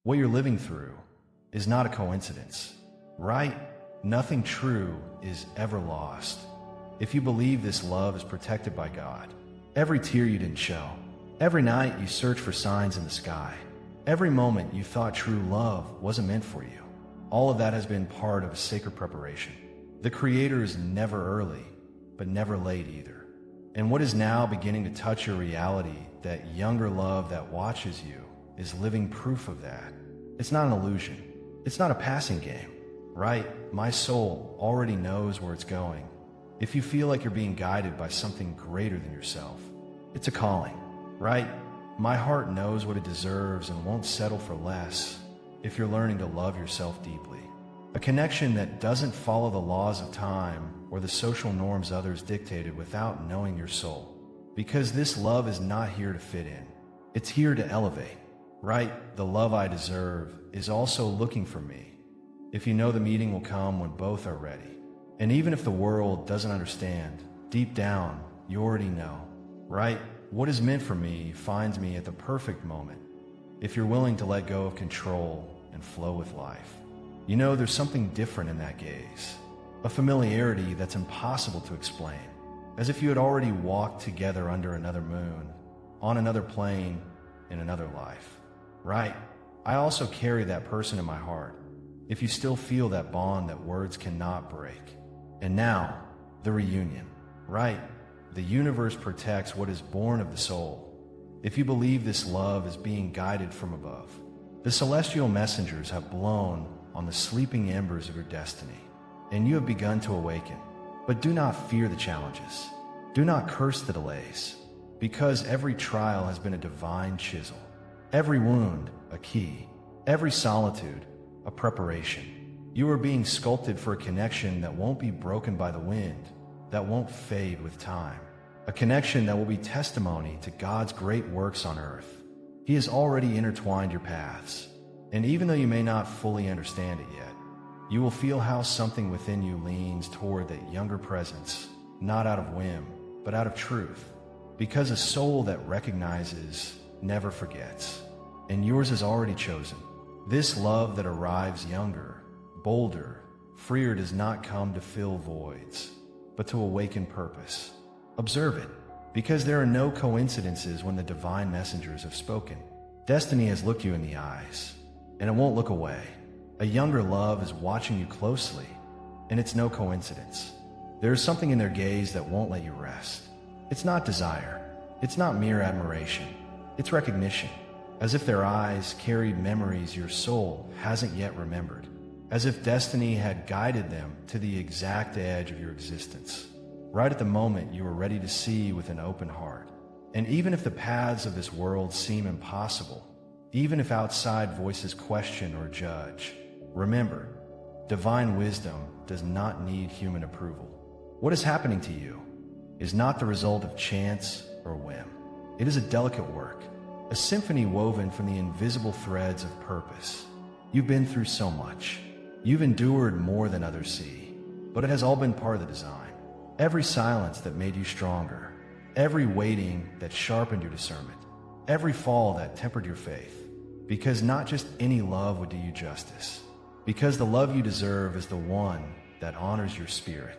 What you're living through is not a coincidence, right? Nothing true is ever lost. If you believe this love is protected by God, every tear you didn't show, every night you searched for signs in the sky, every moment you thought true love wasn't meant for you, all of that has been part of a sacred preparation. The Creator is never early, but never late either. And what is now beginning to touch your reality, that younger love that watches you, is living proof of that. It's not an illusion. It's not a passing game, right? My soul already knows where it's going. If you feel like you're being guided by something greater than yourself, it's a calling, right? My heart knows what it deserves and won't settle for less if you're learning to love yourself deeply. A connection that doesn't follow the laws of time or the social norms others dictated without knowing your soul. Because this love is not here to fit in. It's here to elevate, right? The love I deserve is also looking for me. If you know the meeting will come when both are ready. And even if the world doesn't understand, deep down, you already know, right? What is meant for me finds me at the perfect moment. If you're willing to let go of control and flow with life. You know, there's something different in that gaze. A familiarity that's impossible to explain. As if you had already walked together under another moon, on another plane, in another life. Right? I also carry that person in my heart. If you still feel that bond that words cannot break. And now, the reunion. Right? The universe protects what is born of the soul. If you believe this love is being guided from above, the celestial messengers have blown on the sleeping embers of your destiny, and you have begun to awaken. But do not fear the challenges. Do not curse the delays, because every trial has been a divine chisel. Every wound, a key. Every solitude, a preparation. You are being sculpted for a connection that won't be broken by the wind, that won't fade with time. A connection that will be testimony to God's great works on earth. He has already intertwined your paths. And even though you may not fully understand it yet, you will feel how something within you leans toward that younger presence, not out of whim, but out of truth. Because a soul that recognizes never forgets. And yours is already chosen. This love that arrives younger, bolder, freer does not come to fill voids, but to awaken purpose. Observe it, because there are no coincidences when the divine messengers have spoken. Destiny has looked you in the eyes, and it won't look away. A younger love is watching you closely, and it's no coincidence. There is something in their gaze that won't let you rest. It's not desire. It's not mere admiration. It's recognition. As if their eyes carried memories your soul hasn't yet remembered. As if destiny had guided them to the exact edge of your existence. Right at the moment you were ready to see with an open heart. And even if the paths of this world seem impossible, even if outside voices question or judge, remember, divine wisdom does not need human approval. What is happening to you is not the result of chance or whim. It is a delicate work, a symphony woven from the invisible threads of purpose. You've been through so much. You've endured more than others see, but it has all been part of the design. Every silence that made you stronger, every waiting that sharpened your discernment, every fall that tempered your faith. Because not just any love would do you justice. Because the love you deserve is the one that honors your spirit.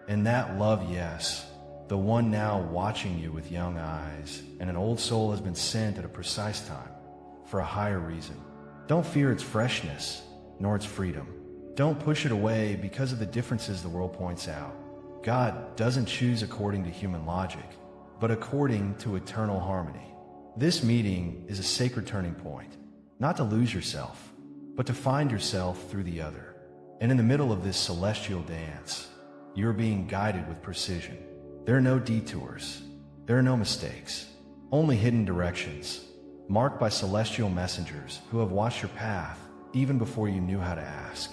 And that love, yes, the one now watching you with young eyes, and an old soul has been sent at a precise time, for a higher reason. Don't fear its freshness, nor its freedom. Don't push it away because of the differences the world points out. God doesn't choose according to human logic, but according to eternal harmony. This meeting is a sacred turning point, not to lose yourself, but to find yourself through the other. And in the middle of this celestial dance, you're being guided with precision. There are no detours. There are no mistakes. Only hidden directions, marked by celestial messengers who have watched your path even before you knew how to ask.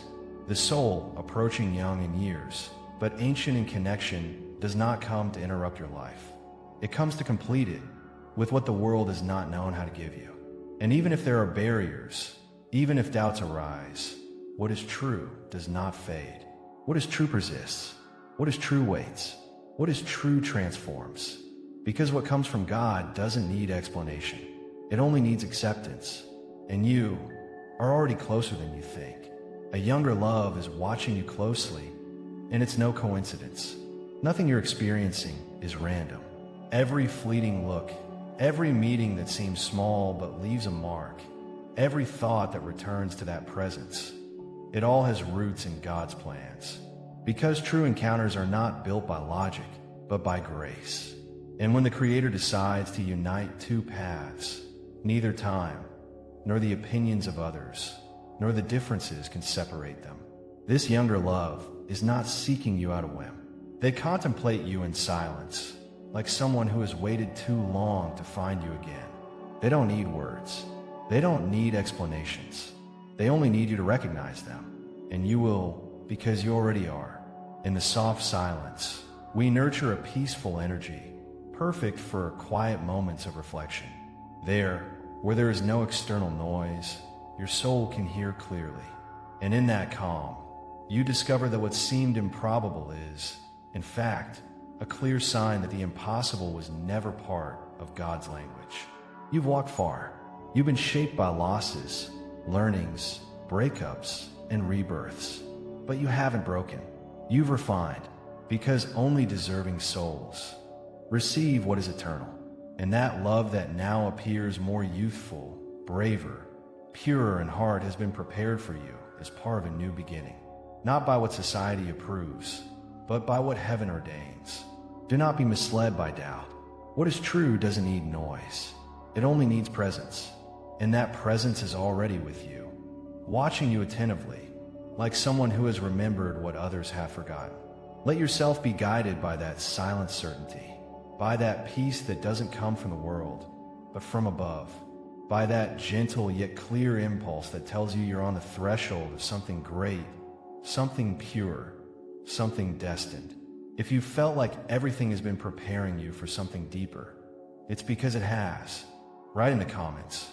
The soul, approaching young in years, but ancient in connection, does not come to interrupt your life. It comes to complete it with what the world has not known how to give you. And even if there are barriers, even if doubts arise, what is true does not fade. What is true persists. What is true waits. What is true transforms. Because what comes from God doesn't need explanation. It only needs acceptance. And you are already closer than you think. A younger love is watching you closely, and it's no coincidence. Nothing you're experiencing is random. Every fleeting look, every meeting that seems small but leaves a mark, every thought that returns to that presence, it all has roots in God's plans. Because true encounters are not built by logic, but by grace. And when the Creator decides to unite two paths, neither time, nor the opinions of others, nor the differences can separate them. This younger love is not seeking you out of whim. They contemplate you in silence, like someone who has waited too long to find you again. They don't need words. They don't need explanations. They only need you to recognize them. And you will, because you already are. In the soft silence, we nurture a peaceful energy, perfect for quiet moments of reflection. There, where there is no external noise, your soul can hear clearly. And in that calm, you discover that what seemed improbable is, in fact, a clear sign that the impossible was never part of God's language. You've walked far. You've been shaped by losses, learnings, breakups, and rebirths. But you haven't broken. You've refined, because only deserving souls receive what is eternal. And that love that now appears more youthful, braver, purer in heart has been prepared for you as part of a new beginning. Not by what society approves, but by what heaven ordains. Do not be misled by doubt. What is true doesn't need noise. It only needs presence. And that presence is already with you, watching you attentively, like someone who has remembered what others have forgotten. Let yourself be guided by that silent certainty, by that peace that doesn't come from the world, but from above, by that gentle yet clear impulse that tells you you're on the threshold of something great, something pure, something destined. If you felt like everything has been preparing you for something deeper, it's because it has. Write in the comments,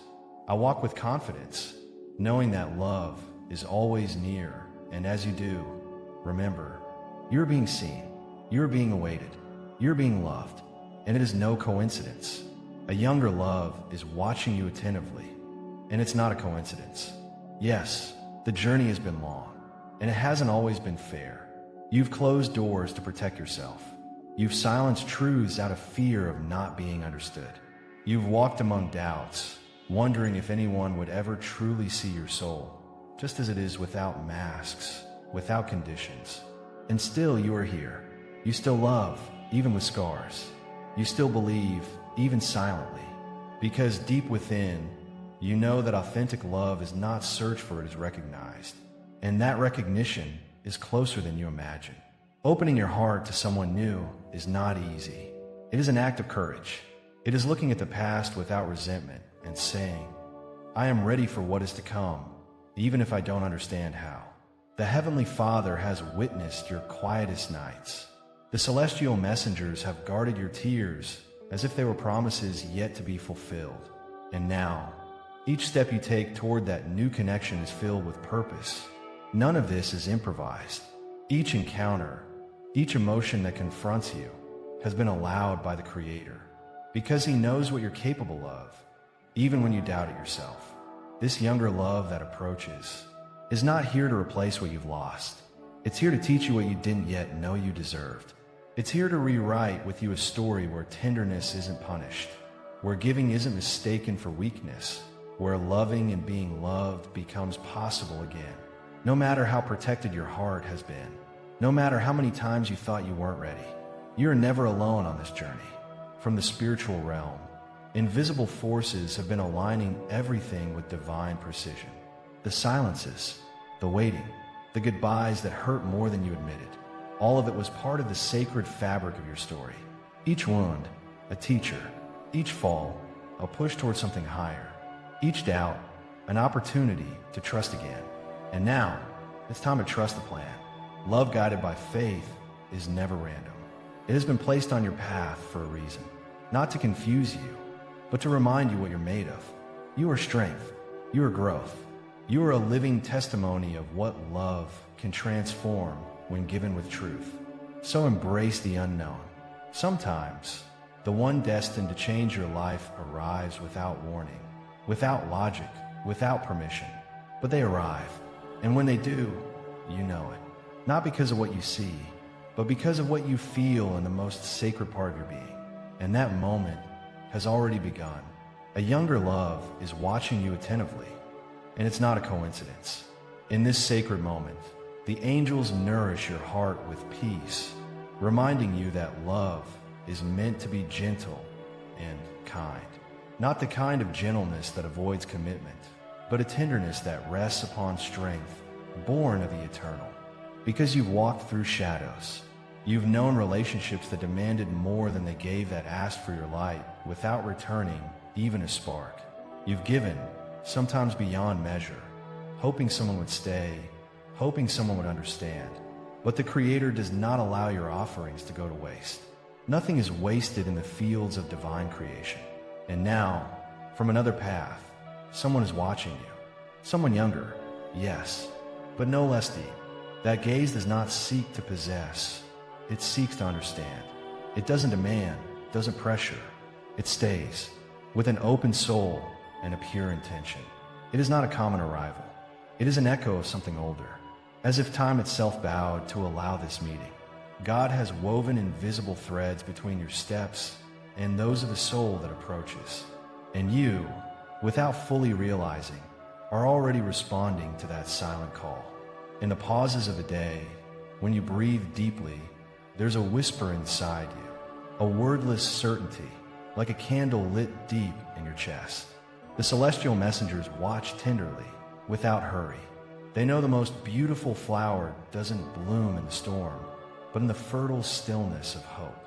I walk with confidence, knowing that love is always near, and as you do, remember, you're being seen, you're being awaited, you're being loved, and it is no coincidence. A younger love is watching you attentively, and it's not a coincidence. Yes, the journey has been long, and it hasn't always been fair. You've closed doors to protect yourself. You've silenced truths out of fear of not being understood. You've walked among doubts, wondering if anyone would ever truly see your soul, just as it is without masks, without conditions. And still you are here. You still love, even with scars. You still believe, even silently, because deep within, you know that authentic love is not searched for, it is recognized. And that recognition is closer than you imagine. Opening your heart to someone new is not easy. It is an act of courage. It is looking at the past without resentment and saying, I am ready for what is to come, even if I don't understand how. The Heavenly Father has witnessed your quietest nights. The celestial messengers have guarded your tears as if they were promises yet to be fulfilled. And now, each step you take toward that new connection is filled with purpose. None of this is improvised. Each encounter, each emotion that confronts you, has been allowed by the Creator, because He knows what you're capable of, even when you doubt it yourself. This younger love that approaches is not here to replace what you've lost. It's here to teach you what you didn't yet know you deserved. It's here to rewrite with you a story where tenderness isn't punished, where giving isn't mistaken for weakness, where loving and being loved becomes possible again. No matter how protected your heart has been, no matter how many times you thought you weren't ready, you're never alone on this journey. From the spiritual realm, invisible forces have been aligning everything with divine precision. The silences, the waiting, the goodbyes that hurt more than you admitted, all of it was part of the sacred fabric of your story. Each wound, a teacher. Each fall, a push towards something higher. Each doubt, an opportunity to trust again. And now, it's time to trust the plan. Love guided by faith is never random. It has been placed on your path for a reason. Not to confuse you, but to remind you what you're made of. You are strength. You are growth. You are a living testimony of what love can transform when given with truth. So embrace the unknown. Sometimes, the one destined to change your life arrives without warning, without logic, without permission. but they arrive. And when they do, you know it. Not because of what you see, but because of what you feel in the most sacred part of your being. And that moment has already begun. A younger love is watching you attentively, and it's not a coincidence. In this sacred moment, the angels nourish your heart with peace, reminding you that love is meant to be gentle and kind. Not the kind of gentleness that avoids commitment, but a tenderness that rests upon strength, born of the eternal. Because you've walked through shadows, you've known relationships that demanded more than they gave that asked for your light without returning even a spark. You've given, sometimes beyond measure, hoping someone would stay, hoping someone would understand. But the Creator does not allow your offerings to go to waste. Nothing is wasted in the fields of divine creation. And now, from another path, someone is watching you. Someone younger, yes, but no less deep. That gaze does not seek to possess. It seeks to understand. It doesn't demand, doesn't pressure. It stays with an open soul and a pure intention. It is not a common arrival. It is an echo of something older, as if time itself bowed to allow this meeting. God has woven invisible threads between your steps and those of the soul that approaches. And you, without fully realizing, are already responding to that silent call. In the pauses of the day, when you breathe deeply, there's a whisper inside you, a wordless certainty, like a candle lit deep in your chest. The celestial messengers watch tenderly, without hurry. They know the most beautiful flower doesn't bloom in the storm, but in the fertile stillness of hope.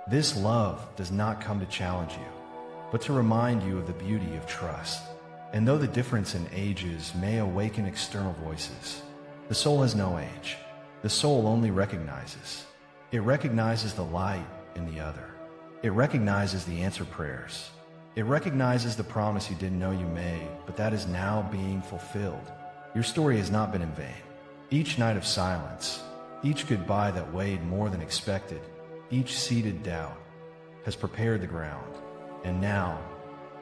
This love does not come to challenge you, but to remind you of the beauty of trust. And though the difference in ages may awaken external voices, the soul has no age. The soul only recognizes. It recognizes the light in the other. It recognizes the answered prayers. It recognizes the promise you didn't know you made, but that is now being fulfilled. Your story has not been in vain. Each night of silence, each goodbye that weighed more than expected, each seeded doubt has prepared the ground. And now,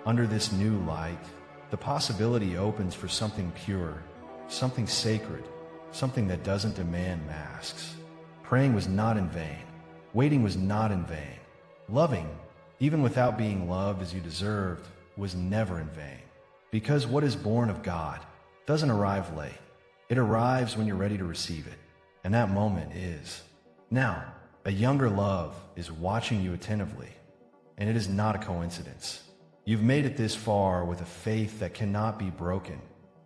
under this new light, the possibility opens for something pure, something sacred, something that doesn't demand masks. Praying was not in vain. Waiting was not in vain. Loving, even without being loved as you deserved, was never in vain. Because what is born of God doesn't arrive late. It arrives when you're ready to receive it. And that moment is now. A younger love is watching you attentively, and it is not a coincidence. You've made it this far with a faith that cannot be broken,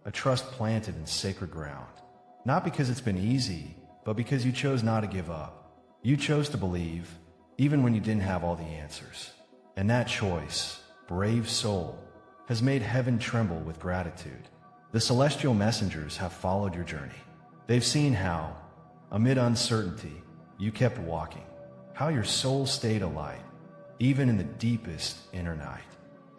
a trust planted in sacred ground. Not because it's been easy, but because you chose not to give up. You chose to believe, even when you didn't have all the answers. And that choice, brave soul, has made heaven tremble with gratitude. The celestial messengers have followed your journey. They've seen how, amid uncertainty, you kept walking, how your soul stayed alight, even in the deepest inner night.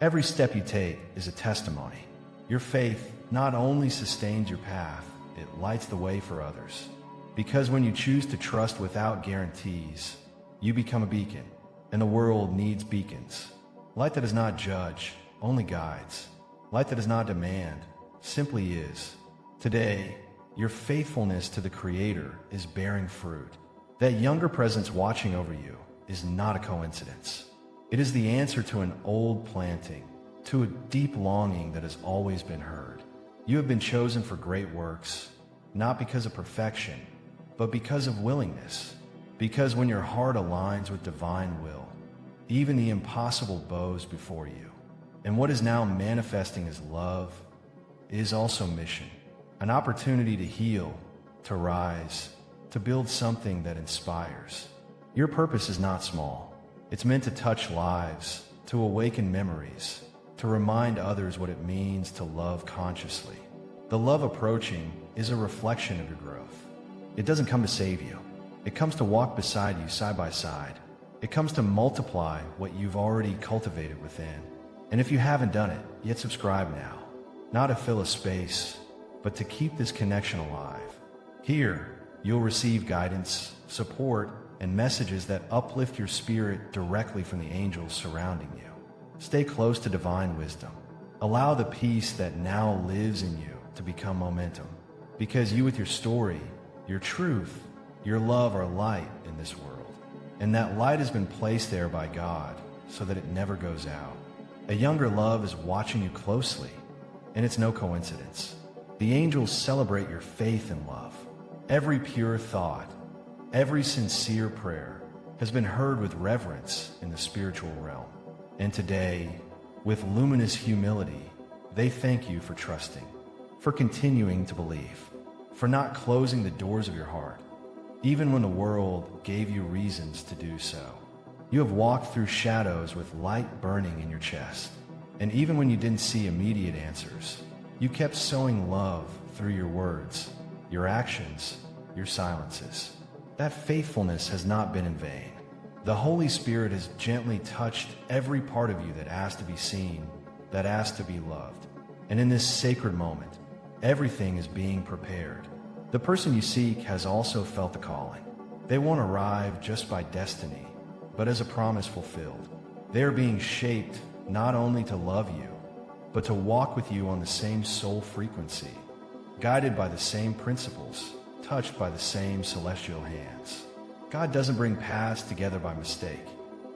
Every step you take is a testimony. Your faith not only sustains your path, it lights the way for others. Because when you choose to trust without guarantees, you become a beacon, and the world needs beacons. Light that does not judge, only guides. Light that does not demand, simply is. Today, your faithfulness to the Creator is bearing fruit. That younger presence watching over you is not a coincidence. It is the answer to an old planting, to a deep longing that has always been heard. You have been chosen for great works, not because of perfection, but because of willingness. Because when your heart aligns with divine will, even the impossible bows before you. And what is now manifesting as love is also mission, an opportunity to heal, to rise, to build something that inspires. Your purpose is not small. It's meant to touch lives, to awaken memories, to remind others what it means to love consciously. The love approaching is a reflection of your growth. It doesn't come to save you. It comes to walk beside you side by side. It comes to multiply what you've already cultivated within. And if you haven't done it, yet subscribe now. Not to fill a space, but to keep this connection alive. Here, you'll receive guidance, support, and messages that uplift your spirit directly from the angels surrounding you. Stay close to divine wisdom. Allow the peace that now lives in you to become momentum. Because you with your story, your truth, your love are light in this world. And that light has been placed there by God so that it never goes out. A younger love is watching you closely, and it's no coincidence. The angels celebrate your faith and love. Every pure thought, every sincere prayer has been heard with reverence in the spiritual realm. And today, with luminous humility, they thank you for trusting, for continuing to believe, for not closing the doors of your heart, even when the world gave you reasons to do so. You have walked through shadows with light burning in your chest, and even when you didn't see immediate answers, you kept sowing love through your words, your actions, your silences. That faithfulness has not been in vain. The Holy Spirit has gently touched every part of you that asked to be seen, that asked to be loved. And in this sacred moment, everything is being prepared. The person you seek has also felt the calling. They won't arrive just by destiny, but as a promise fulfilled. They are being shaped not only to love you, but to walk with you on the same soul frequency, guided by the same principles, touched by the same celestial hands. God doesn't bring paths together by mistake.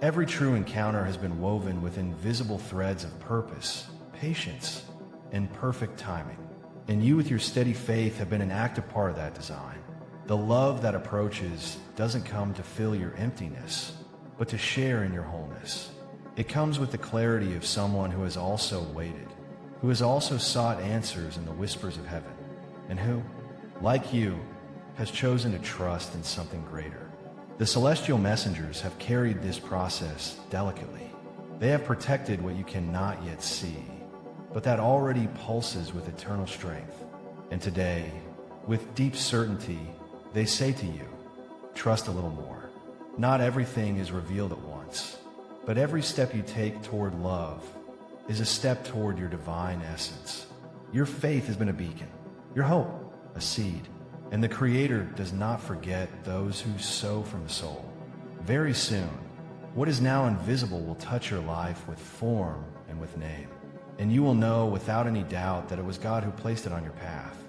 Every true encounter has been woven with invisible threads of purpose, patience, and perfect timing. And you with your steady faith have been an active part of that design. The love that approaches doesn't come to fill your emptiness, but to share in your wholeness. It comes with the clarity of someone who has also waited, who has also sought answers in the whispers of heaven, and who, like you, has chosen to trust in something greater. The celestial messengers have carried this process delicately. They have protected what you cannot yet see, but that already pulses with eternal strength. And today, with deep certainty, they say to you, trust a little more. Not everything is revealed at once, but every step you take toward love is a step toward your divine essence. Your faith has been a beacon, your hope, a seed. And the Creator does not forget those who sow from the soul. Very soon, what is now invisible will touch your life with form and with name. And you will know without any doubt that it was God who placed it on your path.